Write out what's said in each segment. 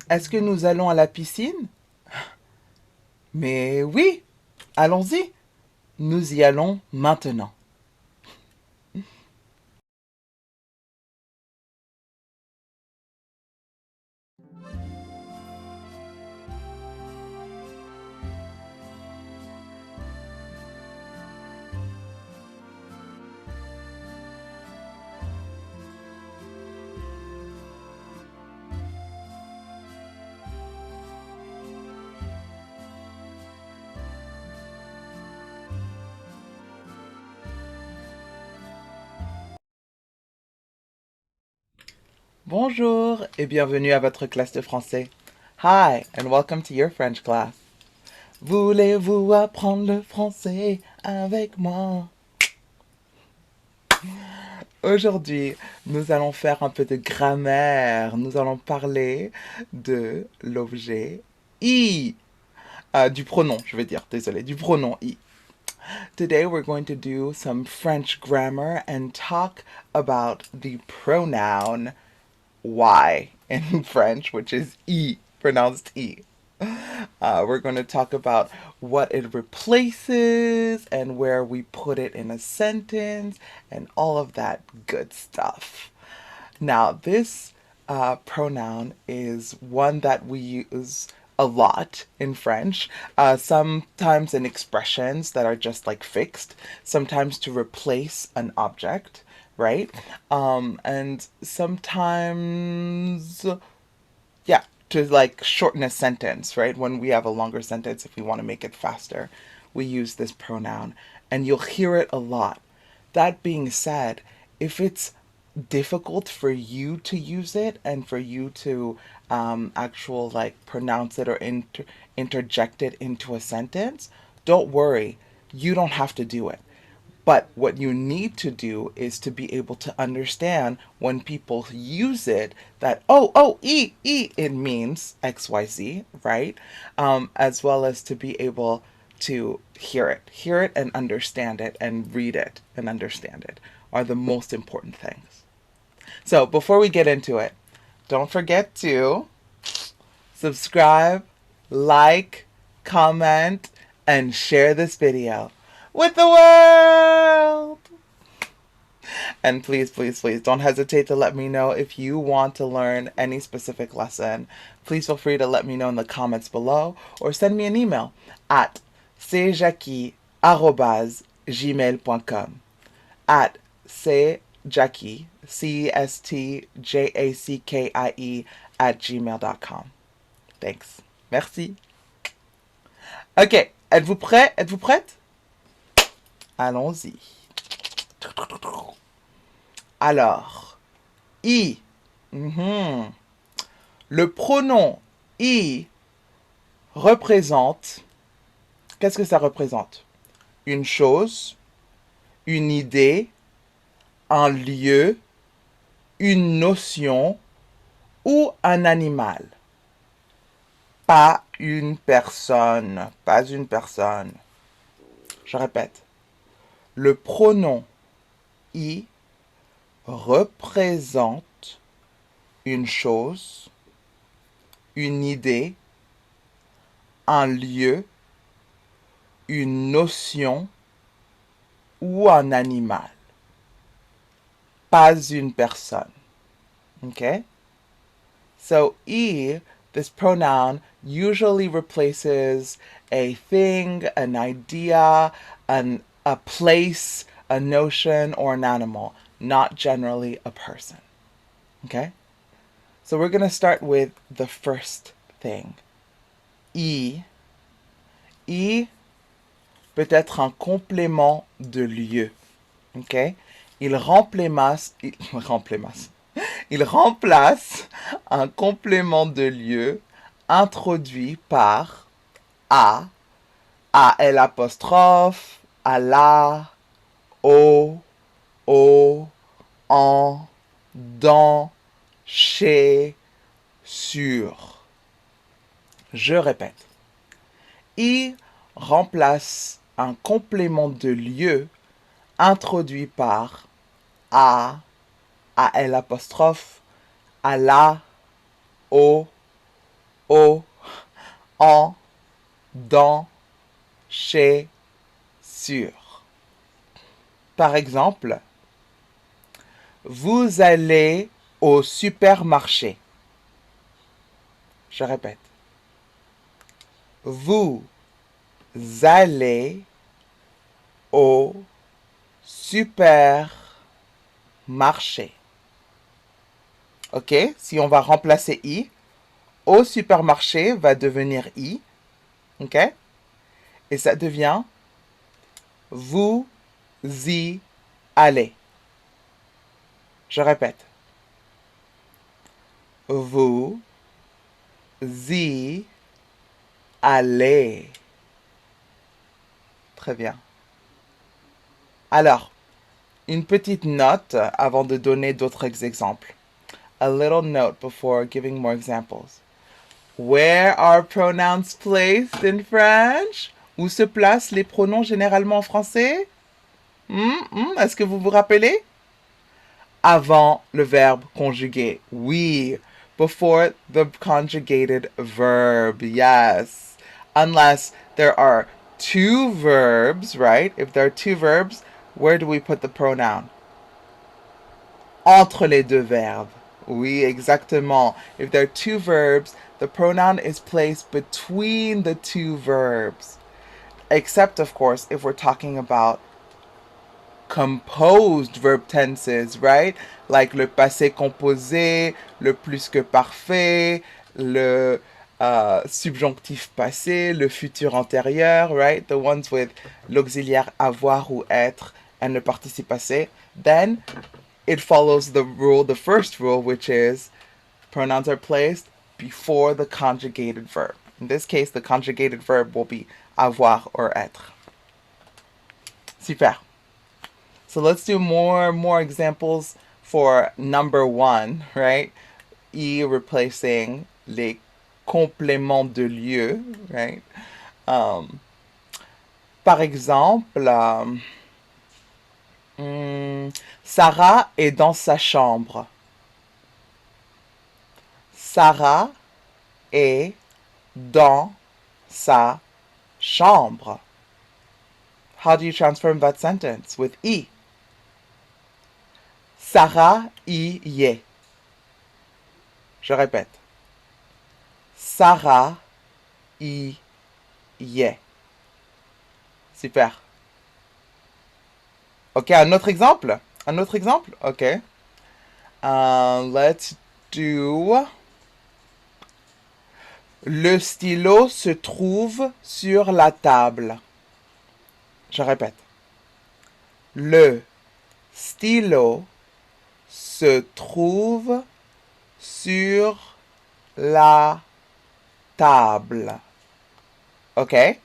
Est-ce que nous allons à la piscine? Mais oui, allons-y. Nous y allons maintenant. Bonjour et bienvenue à votre classe de français. Hi and welcome to your French class. Voulez-vous apprendre le français avec moi? Aujourd'hui, nous allons faire un peu de grammaire. Nous allons parler de l'objet I. Du pronom, je veux dire, désolé, du pronom I. Today we're going to do some French grammar and talk about the pronoun Y in French, which is E, pronounced E. We're going to talk about what it replaces and where we put it in a sentence and all of that good stuff. Now, this pronoun is one that we use a lot in French, sometimes in expressions that are just like fixed, sometimes to replace an object, right? And sometimes, yeah, to like shorten a sentence, right? When we have a longer sentence, if we want to make it faster, we use this pronoun, and you'll hear it a lot. That being said, if it's difficult for you to use it and for you to actual like pronounce it or interject it into a sentence, don't worry. You don't have to do it. But what you need to do is to be able to understand when people use it that, it means XYZ, right? As well as to be able to hear it and understand it and read it and understand it are the most important things. So before we get into it, don't forget to subscribe, like, comment, and share this video with the world. And please, please, please don't hesitate to let me know if you want to learn any specific lesson. Please feel free to let me know in the comments below or send me an email at cjackie@gmail.com at cjackie, CESTJACKIE at gmail.com. Thanks. Merci. Ok, êtes-vous prêt? Êtes-vous prête? Allons-y. Alors, I. Mhm. Le pronom I représente, qu'est-ce que ça représente? Une chose, une idée, un lieu, une notion ou un animal. Pas une personne, pas une personne. Je répète, le pronom I représente une chose, une idée, un lieu, une notion ou un animal. Pas une personne. Okay? So E, this pronoun, usually replaces a thing, an idea, a place, a notion, or an animal, not generally a person. Okay? So we're going to start with the first thing. I. I peut être un complément de lieu. Okay? Il remplace, il remplace un complément de lieu introduit par a l apostrophe, à la, au, en, dans, chez, sur. Je répète. Il remplace un complément de lieu introduit par a l apostrophe, à la, au, au, en, dans, chez, sur. Par exemple, vous allez au supermarché. Je répète. Vous allez au supermarché. Ok? Si on va remplacer i, au supermarché va devenir i. Ok? Et ça devient vous y allez. Je répète. Vous y allez. Très bien. Alors, une petite note avant de donner d'autres exemples. A little note before giving more examples. Where are pronouns placed in French? Où se placent les pronoms généralement en français? Est-ce que vous vous rappelez? Avant le verbe conjugué. Oui. Before the conjugated verb. Yes. Unless there are two verbs, right? If there are two verbs, where do we put the pronoun? Entre les deux verbes. Oui, exactement. If there are two verbs, the pronoun is placed between the two verbs. Except, of course, if we're talking about composed verb tenses, right? Like le passé composé, le plus que parfait, le subjonctif passé, le futur antérieur, right? The ones with l'auxiliaire avoir ou être and le participe passé. Then it follows the rule, the first rule, which is pronouns are placed before the conjugated verb. In this case, the conjugated verb will be avoir or être. Super. So let's do more examples for number one, right? I replacing les compléments de lieu, right? Par exemple, Sarah est dans sa chambre. Sarah est dans sa chambre. How do you transform that sentence with I? Sarah y est. Je répète. Sarah y est. Super. Ok, un autre exemple? Un autre exemple? Ok. Let's do... Le stylo se trouve sur la table. Je répète. Le stylo se trouve sur la table. Okay?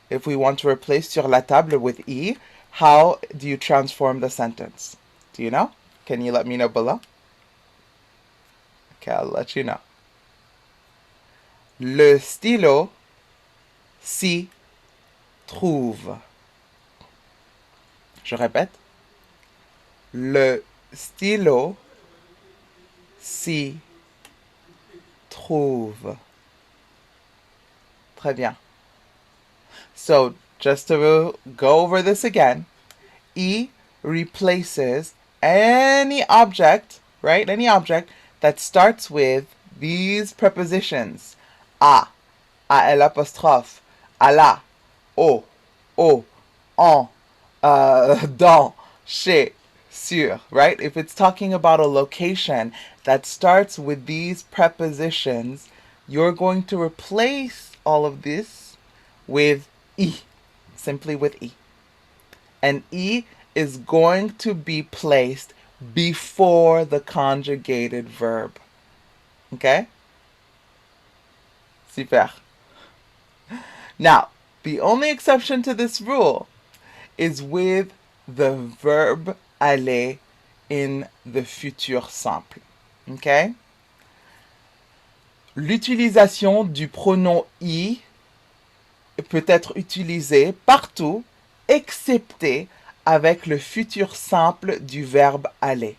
If we want to replace sur la table with I, how do you transform the sentence? Do you know? Can you let me know below? Okay, I'll let you know. Le stylo s'y trouve. Je répète. Le stylo s'y trouve. Très bien. So, just to go over this again, I replaces any object, right? Any object that starts with these prepositions. A L apostrophe, à la, au, en, dans, chez, sur, right? If it's talking about a location that starts with these prepositions, you're going to replace all of this with I, simply with I. And I is going to be placed before the conjugated verb. Okay? Super. Now, the only exception to this rule is with the verb aller in the futur simple. Okay? L'utilisation du pronom I peut être utilisée partout, excepté avec le futur simple du verbe aller.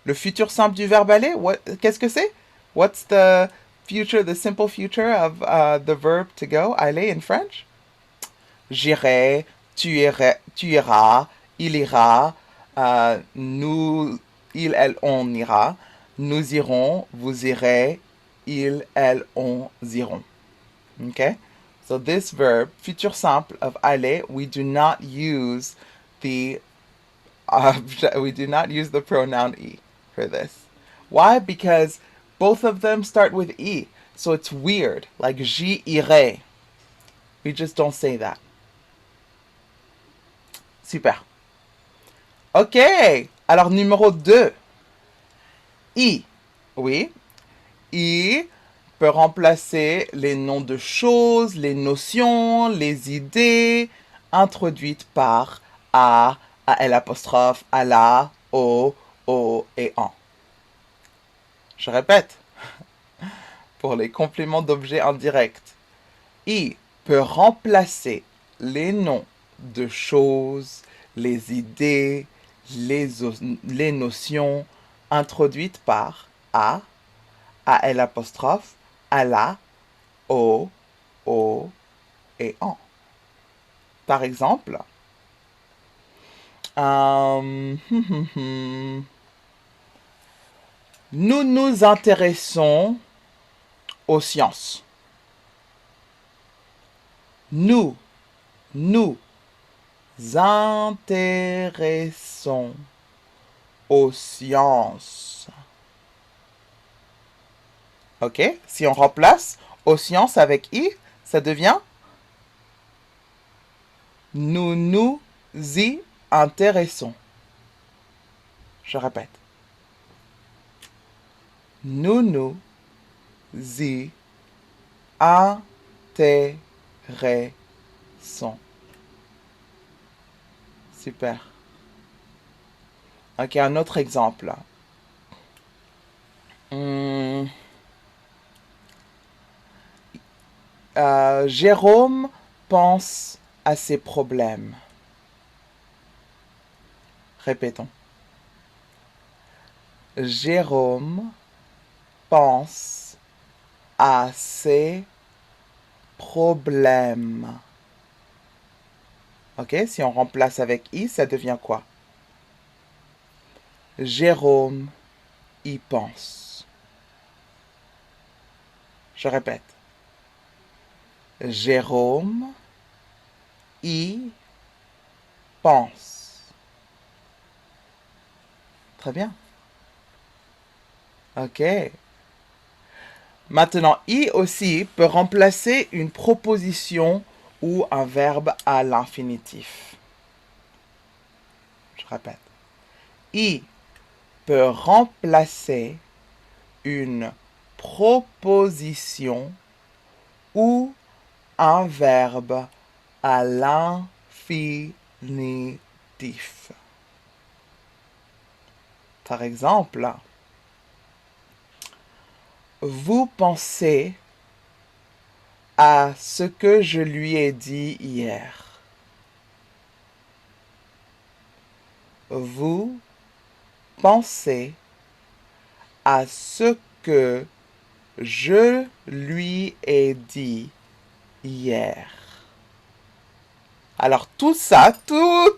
Le futur simple du verbe aller, qu'est-ce que c'est? What's the future, the simple future of the verb to go, aller in French? J'irai, tu iras, il ira, nous, il, elle, on ira, nous irons, vous irez, il, elle, on iront. Okay? So this verb, future simple of aller, we do not use the we do not use the pronoun e for this. Why? Because both of them start with e, so it's weird. Like j'y irai. We just don't say that. Super. Ok. Alors numéro 2. I. Oui. I peut remplacer les noms de choses, les notions, les idées introduites par a l apostrophe, à la, au et en. Je répète, pour les compléments d'objets indirects, I peut remplacer les noms de choses, les idées, les notions introduites par a l apostrophe, à la, au et en. Par exemple, nous nous intéressons aux sciences. Nous intéressons aux sciences. Ok? Si on remplace aux sciences avec i, ça devient nous nous y intéressons. Je répète. Nous nous y intéressons. Super. Ok, un autre exemple. Jérôme pense à ses problèmes. Répétons. Jérôme pense à ses problèmes. Ok, si on remplace avec i, ça devient quoi? Jérôme y pense. Je répète. Jérôme y pense. Très bien. Ok. Maintenant, i aussi peut remplacer une proposition ou un verbe à l'infinitif. Je répète. I peut remplacer une proposition ou un verbe à l'infinitif. Par exemple, vous pensez à ce que je lui ai dit hier. Vous pensez à ce que je lui ai dit hier. Alors tout ça, tout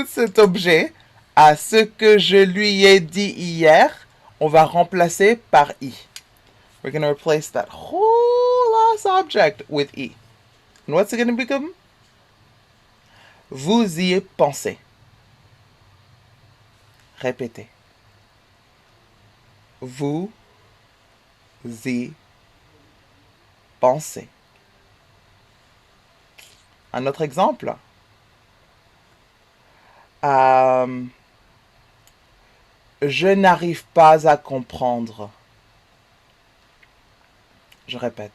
cet objet, à ce que je lui ai dit hier, on va remplacer par i. We're going to replace that whole last object with e. And what's it going to become? Vous y pensez. Répétez. Vous y pensez. Un autre exemple. Je n'arrive pas à comprendre. Je répète.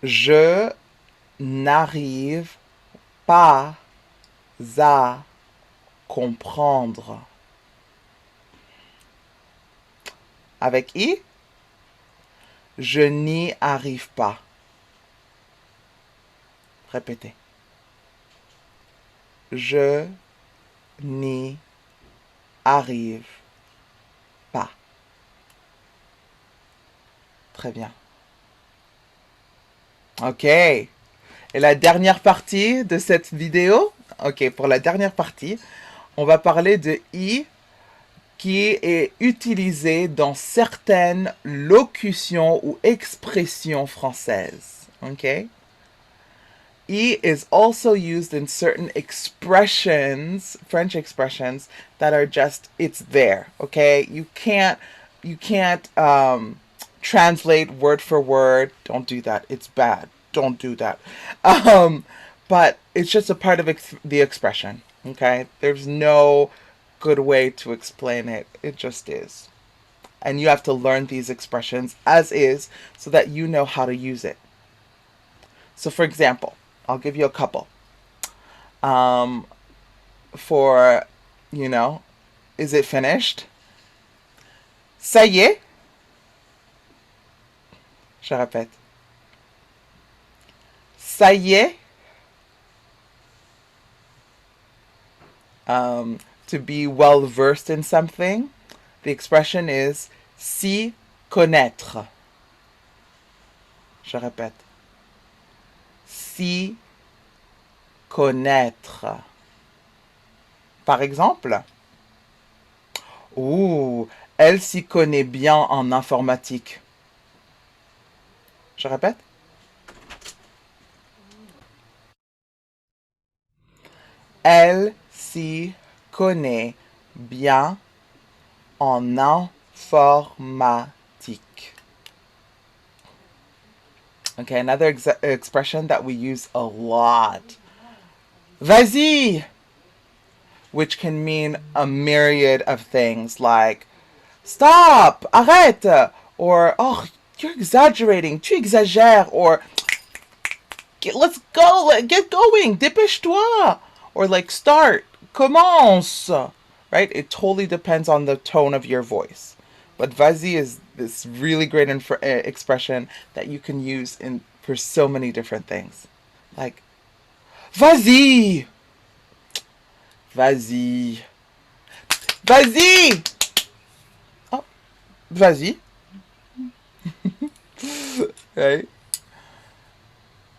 Je n'arrive pas à comprendre. Avec i, je n'y arrive pas. Répétez. Je n'y arrive pas. Très bien. Ok. Et la dernière partie de cette vidéo, ok, pour la dernière partie, on va parler de I qui est utilisé dans certaines locutions ou expressions françaises. Okay? E is also used in certain expressions, French expressions, that are just, it's there. Okay? You can't translate word for word. Don't do that. It's bad. Don't do that. But it's just a part of the expression. Okay? There's no good way to explain it. It just is. And you have to learn these expressions as is so that you know how to use it. So, for example, I'll give you a couple. For, is it finished? Ça y est. Je répète. Ça y est. To be well versed in something, the expression is s'y connaître. Je répète. S'y connaître. Par exemple, elle s'y connaît bien en informatique. Je répète. Elle s'y connaît bien en informatique. Okay, another expression that we use a lot. Vas-y! Which can mean a myriad of things like stop, arrête, or oh, you're exaggerating, tu exagères, or let's go, get going, dépêche-toi, or like start, commence, right? It totally depends on the tone of your voice. But vas-y is this really great expression that you can use for so many different things. Like, vas-y! Vas-y. Vas-y! Oh, vas-y. Right?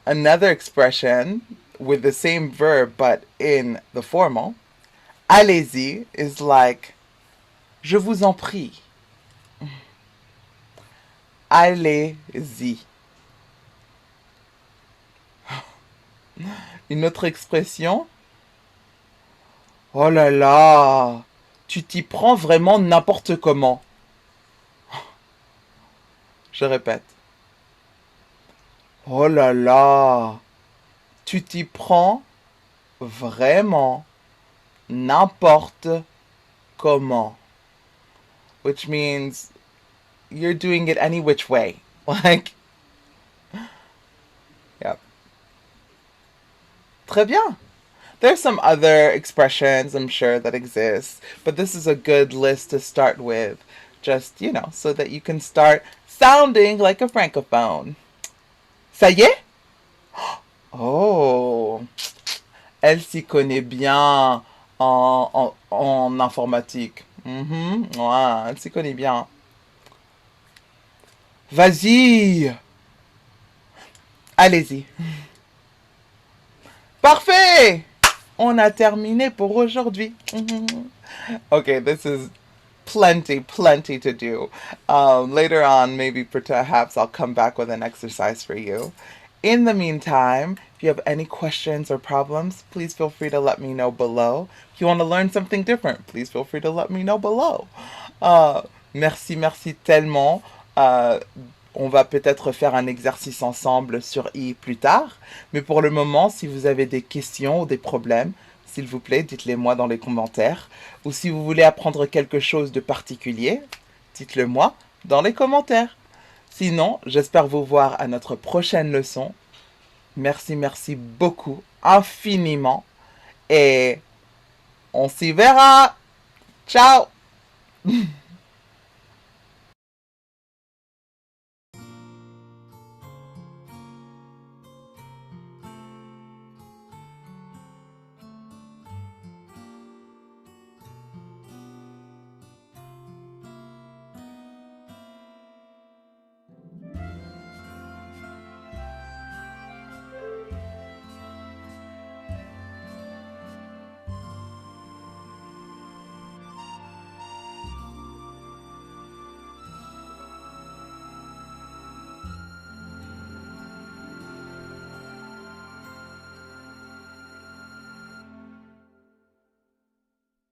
Another expression with the same verb but in the formal, allez-y, is like, je vous en prie. Allez-y. Une autre expression, oh là là, tu t'y prends vraiment n'importe comment. Je répète. Oh là là, tu t'y prends vraiment n'importe comment. Which means you're doing it any which way. Like, yep. Très bien. There's some other expressions, I'm sure, that exist, but this is a good list to start with. Just, so that you can start sounding like a francophone. Ça y est? Oh, elle s'y connaît bien en informatique. Ouais, elle s'y connaît bien. Vas-y. Allez-y. Parfait. On a terminé pour aujourd'hui. Okay, this is plenty to do. Later on, maybe perhaps I'll come back with an exercise for you. In the meantime, if you have any questions or problems, please feel free to let me know below. If you want to learn something different, please feel free to let me know below. Merci tellement. On va peut-être faire un exercice ensemble sur I plus tard. Mais pour le moment, si vous avez des questions ou des problèmes, s'il vous plaît, dites-les moi dans les commentaires. Ou si vous voulez apprendre quelque chose de particulier, dites-le moi dans les commentaires. Sinon, j'espère vous voir à notre prochaine leçon. Merci beaucoup, infiniment. Et on s'y verra. Ciao!